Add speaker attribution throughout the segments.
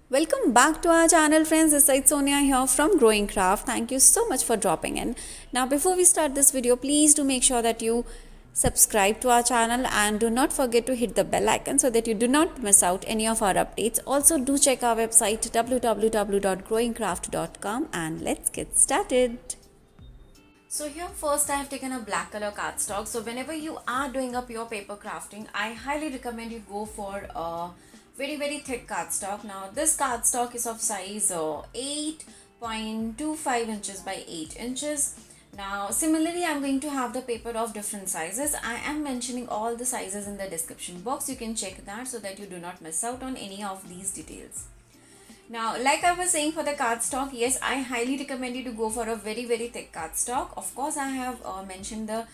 Speaker 1: Welcome back to our channel, friends. This is Sonia here from Growing Craft. Thank you so much for dropping in. Now, before we start this video, please do make sure that you subscribe to our channel and do not forget to hit the bell icon so that you do not miss out any of our updates. Also, do check our website www.growingcraft.com and let's get started. So here first I have taken a black color cardstock. So whenever you are doing up your paper crafting, I highly recommend you go for a very thick cardstock. Now this cardstock is of size 8.25 inches by 8 inches. Now similarly I'm going to have the paper of different sizes. I am mentioning all the sizes in the description box. You can check that so that you do not miss out on any of these details. Now, like I was saying for the cardstock, yes, I highly recommend you to go for a very thick cardstock. Of course, I have mentioned the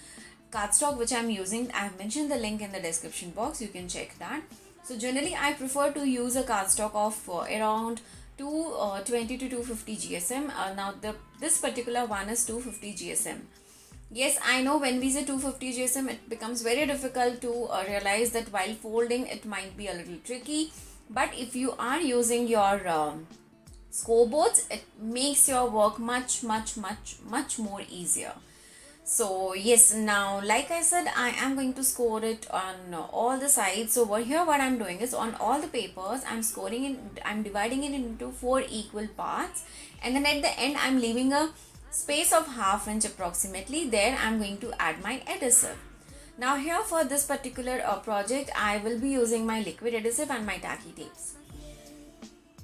Speaker 1: cardstock which I am using. I have mentioned the link in the description box. You can check that. So, generally, I prefer to use a cardstock of around 220 to 250 GSM. Now, this particular one is 250 GSM. Yes, I know when we say 250 GSM, it becomes very difficult to realize that while folding, it might be a little tricky. But if you are using your scoreboards, it makes your work much more easier. So yes, now like I said, I am going to score it on all the sides. So over here what I'm doing is on all the papers, I'm dividing it into 4 equal parts, and then at the end I'm leaving a space of ½ inch approximately. There I'm going to add my adhesive. Now here for this particular project, I will be using my liquid adhesive and my tacky tapes.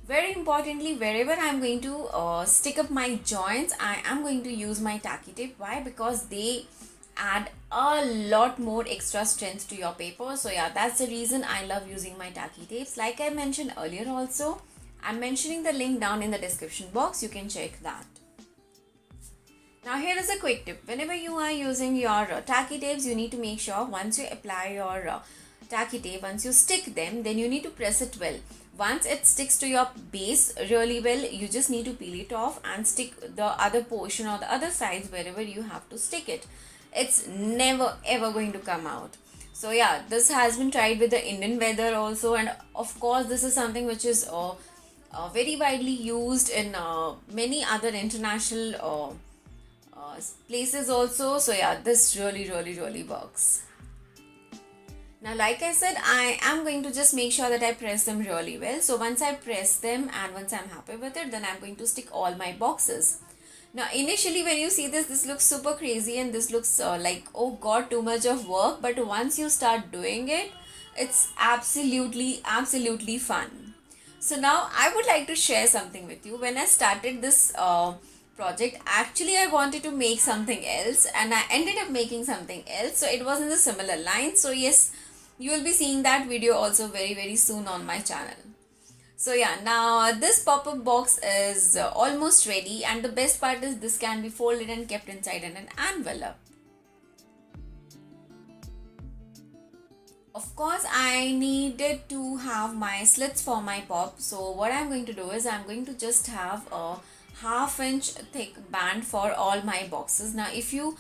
Speaker 1: Very importantly, wherever I am going to stick up my joints, I am going to use my tacky tape. Why? Because they add a lot more extra strength to your paper. So yeah, that's the reason I love using my tacky tapes. Like I mentioned earlier also, I'm mentioning the link down in the description box. You can check that. Now here is a quick tip. Whenever you are using your tacky tapes, you need to make sure once you apply your tacky tape, once you stick them, then you need to press it well. Once it sticks to your base really well, you just need to peel it off and stick the other portion or the other sides wherever you have to stick it. It's never ever going to come out. So yeah, this has been tried with the Indian weather also, and of course this is something which is very widely used in many other international places also. So yeah, this really works. Now like I said, I am going to just make sure that I press them really well. So once I press them and once I'm happy with it, then I'm going to stick all my boxes. Now initially when you see this looks super crazy and this looks like, oh god, too much of work. But once you start doing it, it's absolutely fun. So now I would like to share something with you. When I started this project, actually I wanted to make something else and I ended up making something else. So it was in the similar line. So yes, you will be seeing that video also very soon on my channel. So yeah, now this pop-up box is almost ready, and the best part is this can be folded and kept inside in an envelope. Of course, I needed to have my slits for my pop. So what I'm going to do is I'm going to just have a ½ inch thick band for all my boxes. Now if you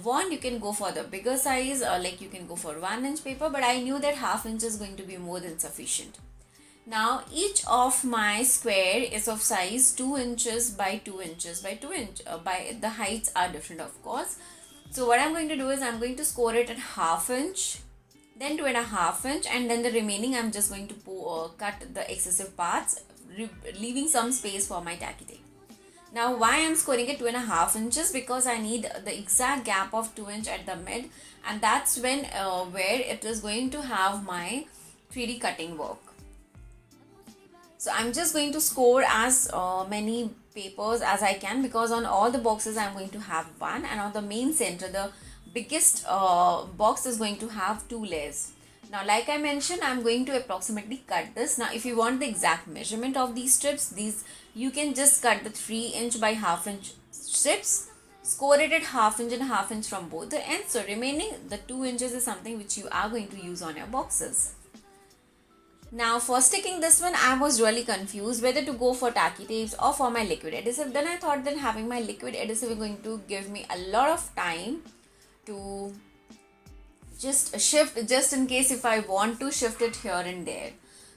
Speaker 1: want, you can go for the bigger size, like you can go for 1 inch paper, but I knew that ½ inch is going to be more than sufficient. Now each of my square is of size 2 inches by 2 inches by 2 inch. By the heights are different, of course. So what I'm going to do is I'm going to score it at ½ inch, then 2.5 inch, and then the remaining I'm just going to cut the excessive parts, leaving some space for my tacky tape. Now why I'm scoring it 2.5 inches? Because I need the exact gap of 2 inch at the mid, and that's when where it is going to have my 3D cutting work. So I'm just going to score as many papers as I can, because on all the boxes I'm going to have one, and on the main center, the biggest box is going to have 2 layers. Now like I mentioned, I'm going to approximately cut this. Now if you want the exact measurement of these strips, you can just cut the 3 inch by ½ inch strips, score it at ½ inch and ½ inch from both the ends. So remaining the 2 inches is something which you are going to use on your boxes. Now for sticking this one, I was really confused whether to go for tacky tapes or for my liquid adhesive. Then I thought that having my liquid adhesive is going to give me a lot of time to just shift, just in case if I want to shift it here and there.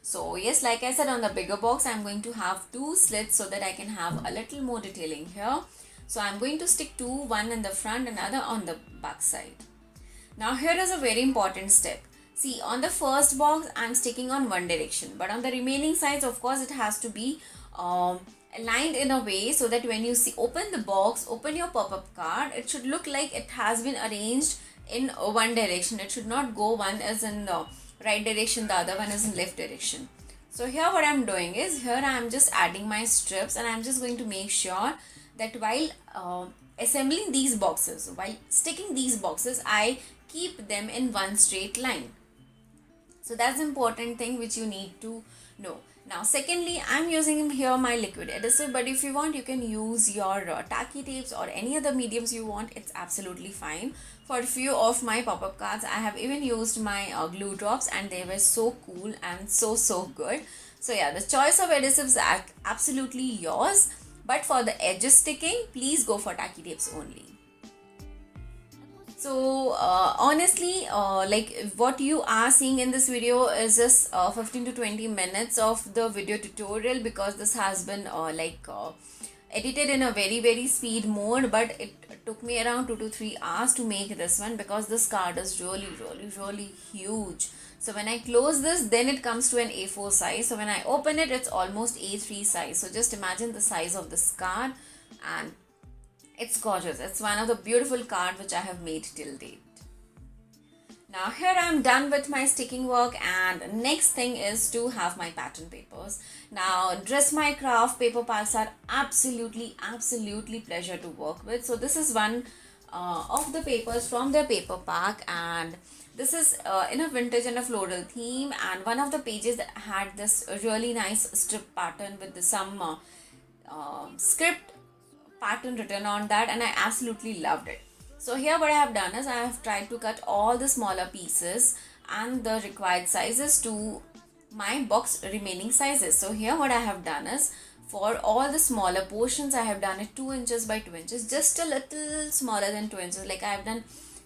Speaker 1: So yes, like I said, on the bigger box I'm going to have 2 slits so that I can have a little more detailing here. So I'm going to stick 2, one in the front and other on the back side. Now here is a very important step. See, on the first box I'm sticking on one direction, but on the remaining sides, of course, it has to be aligned in a way so that when you see open the box, open your pop-up card, it should look like it has been arranged in one direction. It should not go one is in the right direction, the other one is in left direction. So here what I'm doing is, here I'm just adding my strips, and I'm just going to make sure that while assembling these boxes, while sticking these boxes, I keep them in one straight line. So that's the important thing which you need to know. Now secondly, I'm using here my liquid adhesive, but if you want, you can use your tacky tapes or any other mediums you want. It's absolutely fine. For a few of my pop-up cards, I have even used my glue drops, and they were so cool and so good. So yeah, the choice of adhesives are absolutely yours, but for the edges sticking, please go for tacky tapes only. So honestly, like what you are seeing in this video is just 15 to 20 minutes of the video tutorial, because this has been edited in a very speed mode, but it took me around 2 to 3 hours to make this one, because this card is really huge. So when I close this, then it comes to an A4 size. So when I open it, it's almost A3 size. So just imagine the size of this card, and it's gorgeous. It's one of the beautiful cards which I have made till date. Now here I'm done with my sticking work, and next thing is to have my pattern papers. Now Dress My Craft paper packs are absolutely pleasure to work with. So this is one of the papers from their paper pack, and this is in a vintage and a floral theme, and one of the pages that had this really nice strip pattern with some script pattern written on that, and I absolutely loved it. So here what I have done is, I have tried to cut all the smaller pieces and the required sizes to my box remaining sizes. So here what I have done is, for all the smaller portions, I have done it 2 inches by 2 inches, just a little smaller than 2 inches. Like I have done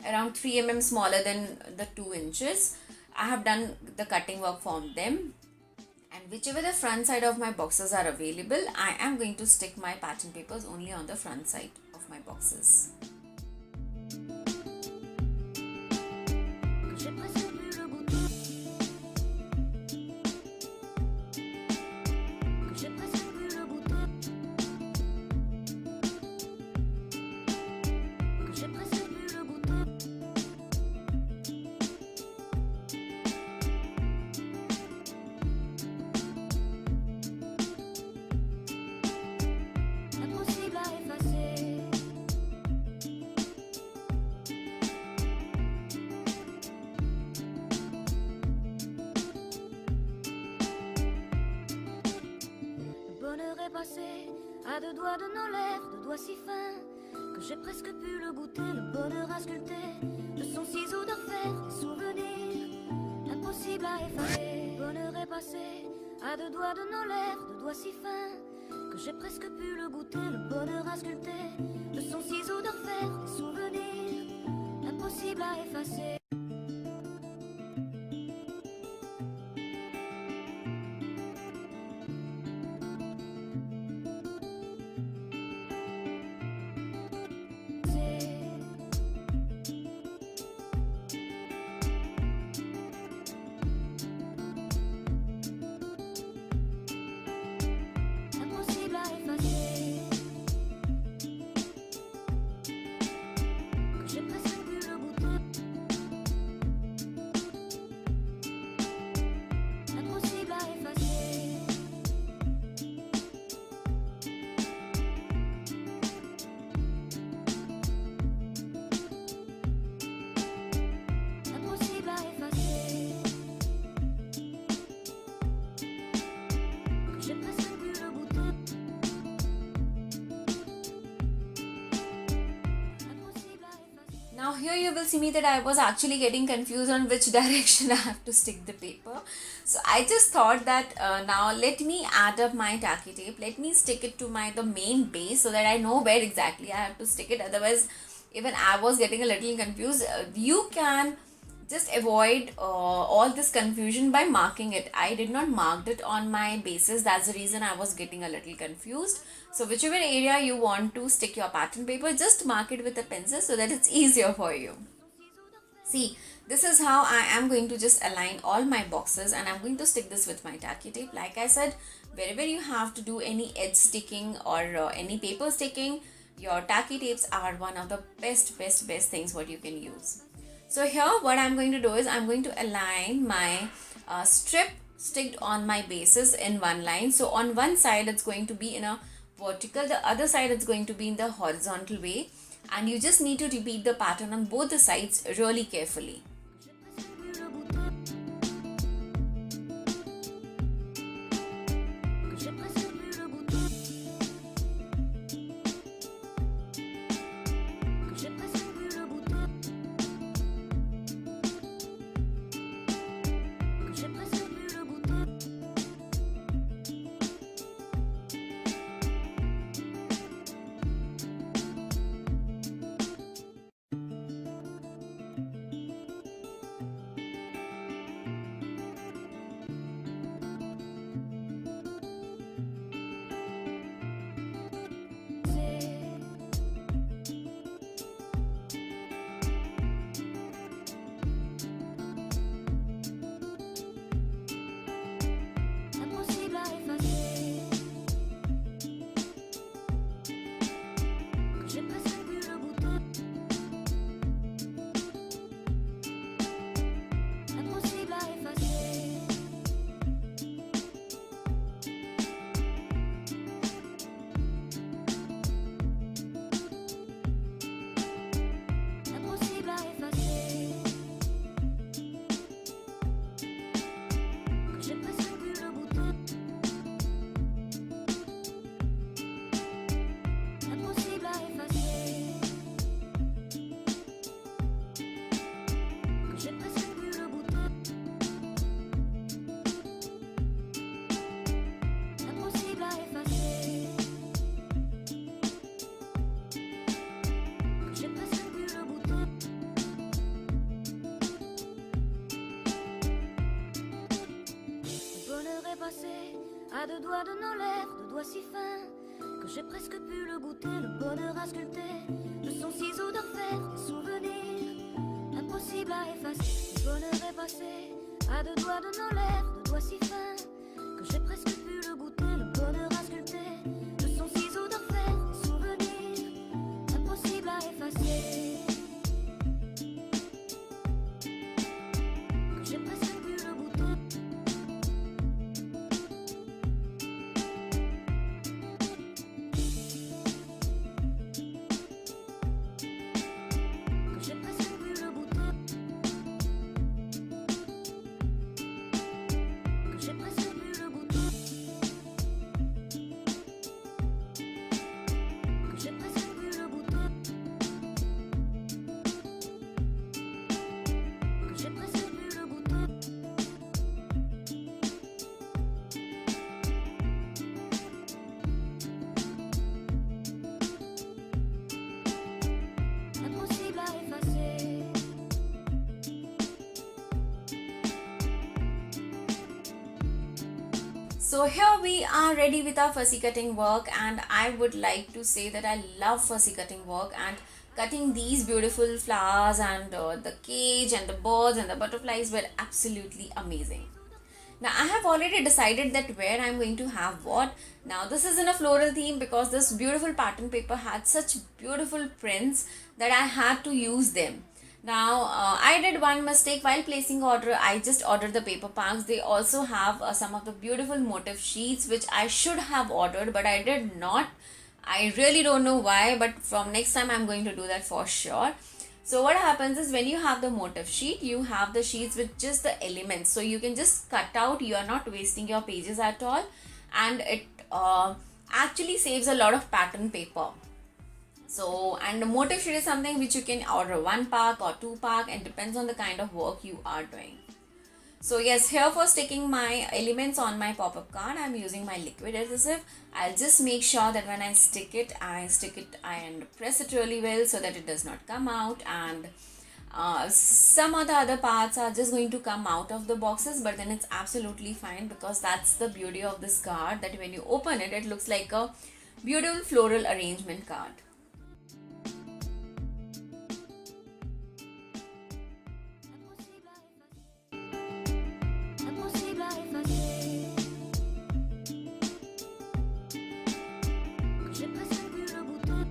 Speaker 1: around 3 mm smaller than the 2 inches. I have done the cutting work from them. And whichever the front side of my boxes are available, I am going to stick my pattern papers only on the front side of my boxes.
Speaker 2: Passé à 2 doigts de nos lèvres, 2 doigts si fins que j'ai presque pu le goûter. Le bonheur à sculpter de son ciseau d'orfèvre, des souvenirs impossibles à effacer. Le bonheur est passé à 2 doigts de nos lèvres, 2 doigts si fins que j'ai presque pu le goûter. Le bonheur à sculpter de son ciseau d'orfèvre, des souvenirs impossibles à effacer.
Speaker 1: Now here you will see me that I was actually getting confused on which direction I have to stick the paper. So I just thought that now let me add up my tacky tape. Let me stick it to the main base so that I know where exactly I have to stick it. Otherwise, even I was getting a little confused. You can just avoid all this confusion by marking it. I did not mark it on my bases. That's the reason I was getting a little confused. So whichever area you want to stick your pattern paper, just mark it with a pencil so that it's easier for you. See, this is how I am going to just align all my boxes, and I'm going to stick this with my tacky tape. Like I said, wherever you have to do any edge sticking or any paper sticking, your tacky tapes are one of the best things what you can use. So here what I'm going to do is I'm going to align my strip sticked on my bases in one line. So on one side it's going to be in a vertical, the other side it's going to be in the horizontal way, and you just need to repeat the pattern on both the sides really carefully.
Speaker 2: À deux doigts de nos lèvres, deux doigts si fins que j'ai presque pu le goûter, le bonheur à sculpter de son ciseau de fer, des souvenirs impossibles à effacer. Le bonheur est passé à deux doigts de nos lèvres, deux doigts si fins que j'ai presque pu le goûter, le bonheur à sculpter de son ciseau de fer, des souvenirs impossibles à effacer. Que j'ai presque pu le goûter.
Speaker 1: So here we are ready with our fussy cutting work, and I would like to say that I love fussy cutting work, and cutting these beautiful flowers and the cage and the birds and the butterflies were absolutely amazing. Now I have already decided that where I'm going to have what. Now this is in a floral theme because this beautiful pattern paper had such beautiful prints that I had to use them. Now I did one mistake while placing order. I just ordered the paper packs. They also have some of the beautiful motif sheets which I should have ordered, but I did not. I really don't know why, but from next time I'm going to do that for sure. So what happens is when you have the motif sheet, you have the sheets with just the elements, so you can just cut out. You are not wasting your pages at all, and it actually saves a lot of pattern paper. So, and the motif sheet is something which you can order 1 pack or 2 pack, and depends on the kind of work you are doing. So yes, here for sticking my elements on my pop-up card, I'm using my liquid adhesive. I'll just make sure that when I stick it and press it really well so that it does not come out. And Some of the other parts are just going to come out of the boxes, but then it's absolutely fine because that's the beauty of this card, that when you open it, it looks like a beautiful floral arrangement card.
Speaker 2: Impossible à effacer, que j'ai presque pu le goûter.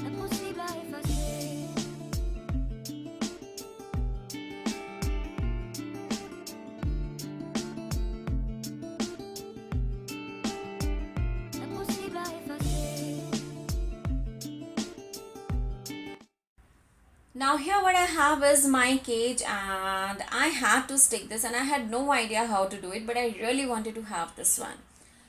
Speaker 2: Impossible à effacer, impossible à effacer.
Speaker 1: Now here what I have is my cage, and I had to stick this, and I had no idea how to do it, but I really wanted to have this one.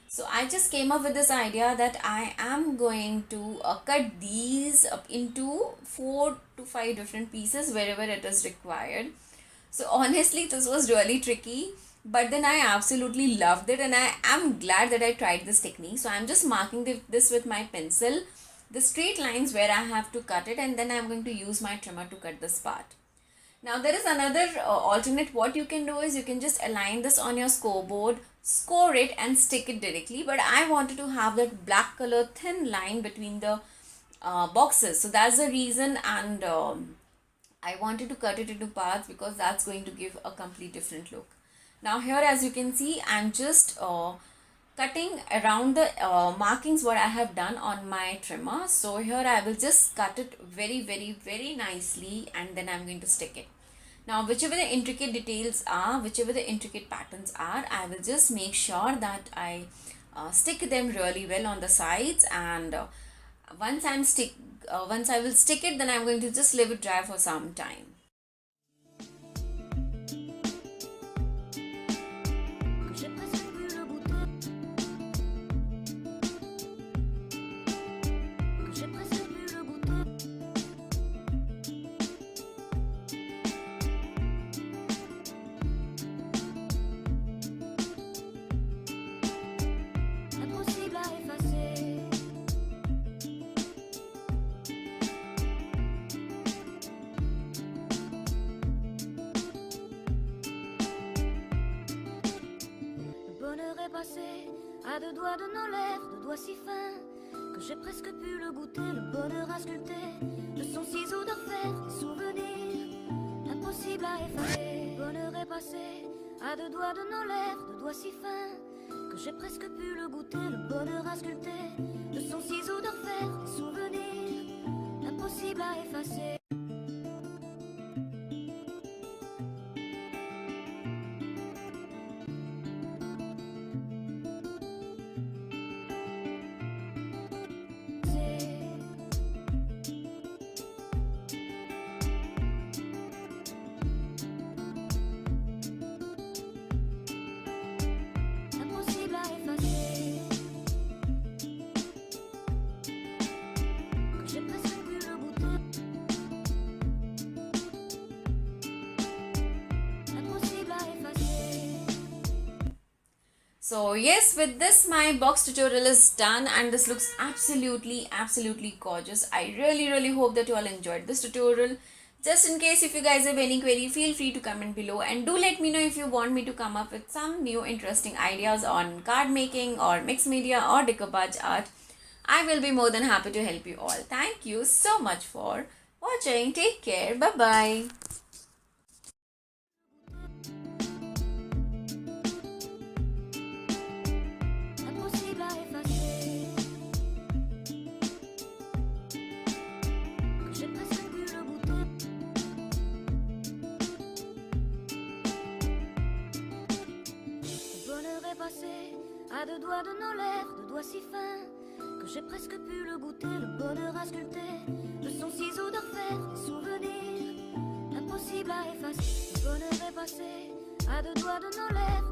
Speaker 1: So I just came up with this idea that I am going to cut these up into 4 to 5 different pieces wherever it is required. So honestly, this was really tricky, but then I absolutely loved it, and I am glad that I tried this technique. So I'm just marking this with my pencil, the straight lines where I have to cut it, and then I'm going to use my trimmer to cut this part. Now there is another alternate. What you can do is you can just align this on your scoreboard, score it and stick it directly, but I wanted to have that black color thin line between the boxes, so that's the reason, and I wanted to cut it into parts because that's going to give a complete different look. Now here, as you can see, I'm just cutting around the markings what I have done on my trimmer. So here I will just cut it very nicely, and then I'm going to stick it. Now whichever the intricate details are, whichever the intricate patterns are, I will just make sure that I stick them really well on the sides, and once I will stick it, then I'm going to just leave it dry for some time.
Speaker 2: Que j'ai presque pu le goûter. Que j'ai presque pu le goûter. Impossible à effacer, le bonheur est passé à 2 doigts de nos lèvres, 2 doigts si fins que j'ai presque pu le goûter. Le bonheur a sculpté de son ciseau d'orfèvre des souvenirs impossible à effacer. Le bonheur est passé à 2 doigts de nos lèvres, 2 doigts si fins que j'ai presque pu le goûter. Le bonheur a sculpté de son ciseau d'orfèvre des souvenirs impossible à effacer. Impossible à effacer, que j'ai presque pu le goûter. Impossible à effacer.
Speaker 1: So yes, with this my box tutorial is done, and this looks absolutely gorgeous. I really hope that you all enjoyed this tutorial. Just in case if you guys have any query, feel free to comment below, and do let me know if you want me to come up with some new interesting ideas on card making or mixed media or decoupage art. I will be more than happy to help you all. Thank you so much for watching. Take care. Bye bye.
Speaker 2: Impossible à effacer, que j'ai presque pu le goûter. Le bonheur est passé à 2 doigts de nos lèvres, 2 doigts si fins que j'ai presque pu le goûter. Le bonheur a sculpté de son ciseau d'orfèvre des souvenirs impossible à effacer. Le bonheur est passé à 2 doigts de nos lèvres,